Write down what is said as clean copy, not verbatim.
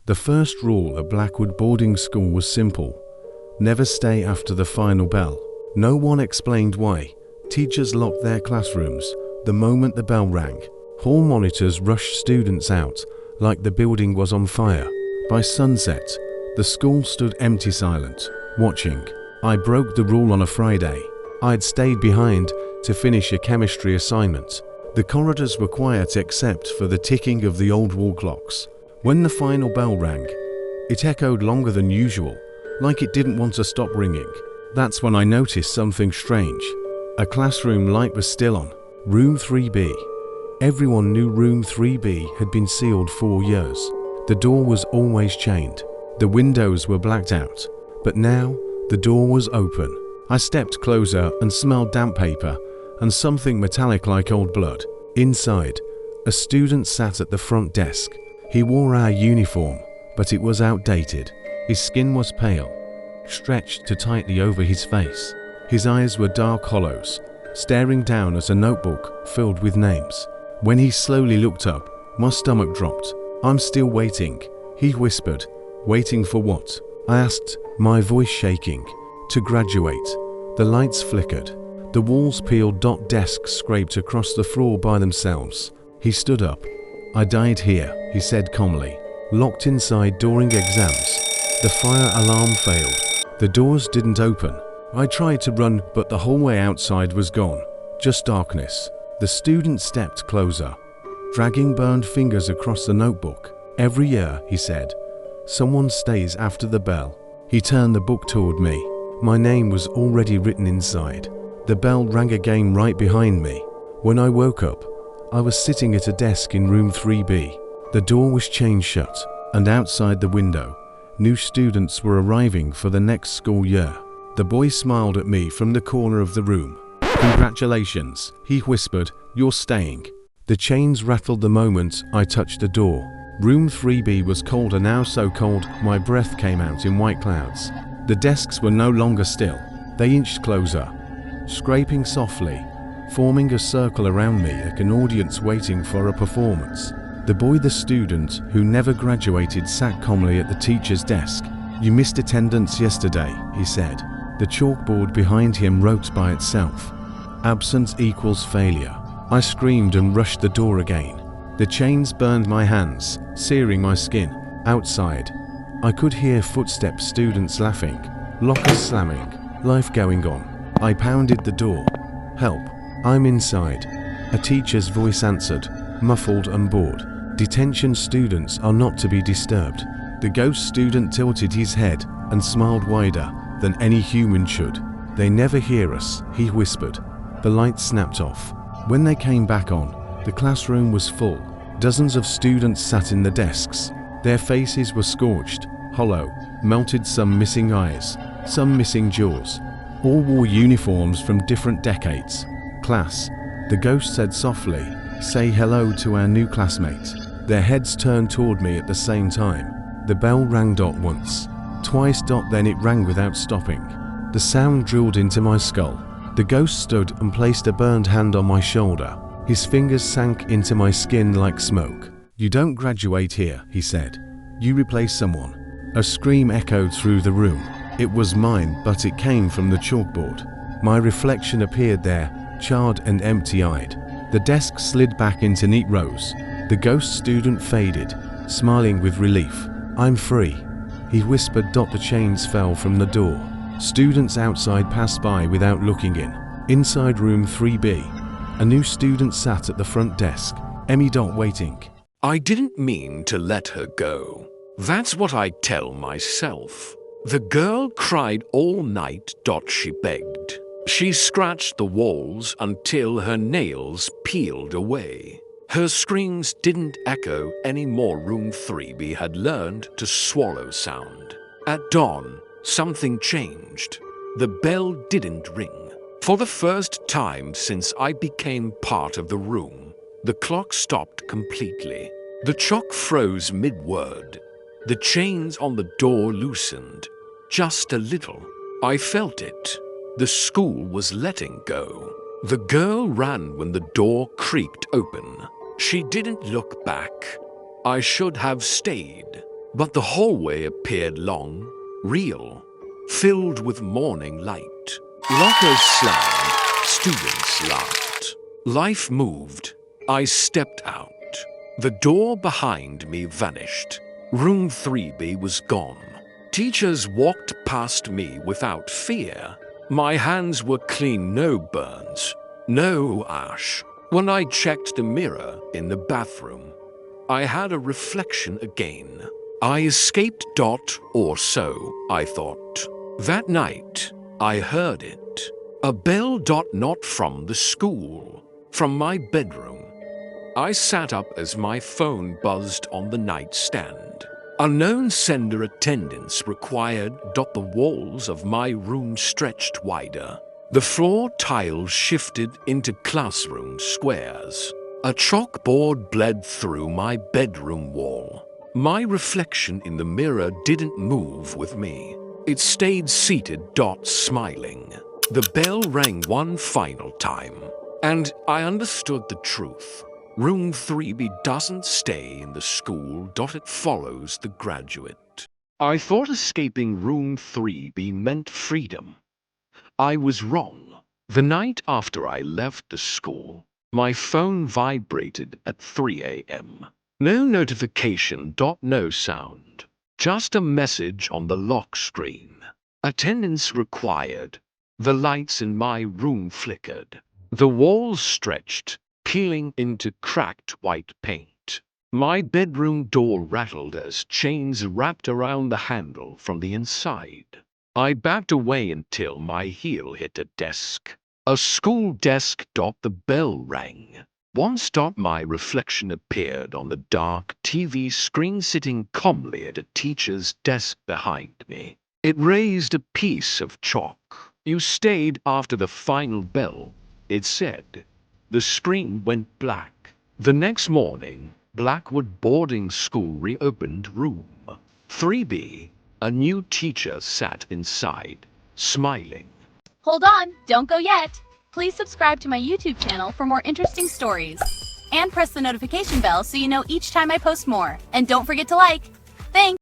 The first rule at Blackwood boarding school was simple: never stay after the final bell. No one explained why. Teachers locked their classrooms the moment the bell rang. Hall monitors rushed students out like the building was on fire. By sunset, the school stood empty, silent, watching. I broke the rule on a Friday. I'd stayed behind to finish a chemistry assignment. The corridors were quiet except for the ticking of the old wall clocks. When the final bell rang, it echoed longer than usual, like it didn't want to stop ringing. That's when I noticed something strange. A classroom light was still on. Room 3B. Everyone knew Room 3B had been sealed 4 years. The door was always chained. The windows were blacked out. But now, the door was open. I stepped closer and smelled damp paper and something metallic like old blood. Inside, a student sat at the front desk. He wore our uniform, but it was outdated. His skin was pale, stretched too tightly over his face. His eyes were dark hollows, staring down at a notebook filled with names. When he slowly looked up, my stomach dropped. "I'm still waiting," he whispered. "Waiting for what?" I asked, my voice shaking. "To graduate." The lights flickered. The walls peeled. Desks scraped across the floor by themselves. He stood up. "I died here," he said calmly. "Locked inside during exams. The fire alarm failed. The doors didn't open. I tried to run, but the hallway outside was gone. Just darkness." The student stepped closer, dragging burned fingers across the notebook. "Every year," he said, "someone stays after the bell." He turned the book toward me. My name was already written inside. The bell rang again right behind me. When I woke up, I was sitting at a desk in room 3B. The door was chained shut, and outside the window, new students were arriving for the next school year. The boy smiled at me from the corner of the room. "Congratulations," he whispered, "you're staying." The chains rattled the moment I touched the door. Room 3B was colder now, so cold my breath came out in white clouds. The desks were no longer still. They inched closer, scraping softly, forming a circle around me like an audience waiting for a performance. The boy, the student who never graduated, sat calmly at the teacher's desk. "You missed attendance yesterday," he said. The chalkboard behind him wrote by itself, "Absence equals failure." I screamed and rushed the door again. The chains burned my hands, searing my skin. Outside, I could hear footsteps, students laughing, lockers slamming, life going on. I pounded the door. "Help, I'm inside." A teacher's voice answered, muffled and bored. "Detention students are not to be disturbed." The ghost student tilted his head and smiled wider than any human should. "They never hear us," he whispered. The lights snapped off. When they came back on, the classroom was full. Dozens of students sat in the desks. Their faces were scorched, hollow, melted, some missing eyes, some missing jaws. All wore uniforms from different decades. "Class," the ghost said softly, "say hello to our new classmate." Their heads turned toward me at the same time. The bell rang once, twice. Then it rang without stopping. The sound drilled into my skull. The ghost stood and placed a burned hand on my shoulder. His fingers sank into my skin like smoke. "You don't graduate here," he said. "You replace someone." A scream echoed through the room. It was mine, but it came from the chalkboard. My reflection appeared there, charred and empty-eyed. The desk slid back into neat rows. The ghost student faded, smiling with relief. "I'm free," he whispered. The chains fell from the door. Students outside passed by without looking in. Inside room 3B, a new student sat at the front desk. Emmy. Waiting. "I didn't mean to let her go. That's what I tell myself. The girl cried all night. She begged. She scratched the walls until her nails peeled away. Her screams didn't echo anymore. Room 3B had learned to swallow sound. At dawn, something changed. The bell didn't ring. For the first time since I became part of the room, the clock stopped completely. The chalk froze mid-word. The chains on the door loosened, just a little. I felt it. The school was letting go. The girl ran when the door creaked open. She didn't look back. I should have stayed. but the hallway appeared long, real, filled with morning light. Lockers slammed, students laughed. Life moved. I stepped out. The door behind me vanished. Room 3B was gone. Teachers walked past me without fear. My hands were clean, no burns, no ash. When I checked the mirror in the bathroom, I had a reflection again. I escaped. Or so I thought. That night, I heard it. A bell. Not from the school, from my bedroom. I sat up as my phone buzzed on the nightstand. Unknown sender attendance required. The walls of my room stretched wider. The floor tiles shifted into classroom squares. A chalkboard bled through my bedroom wall. My reflection in the mirror didn't move with me. It stayed seated. Smiling. The bell rang one final time, and I understood the truth. Room 3B doesn't stay in the school. It follows the graduate. I thought escaping Room 3B meant freedom. I was wrong. The night after I left the school, my phone vibrated at 3 a.m. No notification. No sound. Just a message on the lock screen. Attendance required. The lights in my room flickered. The walls stretched, peeling into cracked white paint. My bedroom door rattled as chains wrapped around the handle from the inside. I backed away until my heel hit a desk. A school desk. The bell rang. Once. My reflection appeared on the dark TV screen sitting calmly at a teacher's desk behind me. It raised a piece of chalk. "You stayed after the final bell," it said. The screen went black. The next morning, Blackwood Boarding School reopened room 3B. A new teacher sat inside, smiling. Hold on, don't go yet. Please subscribe to my YouTube channel for more interesting stories. And press the notification bell so you know each time I post more. And don't forget to like. Thanks!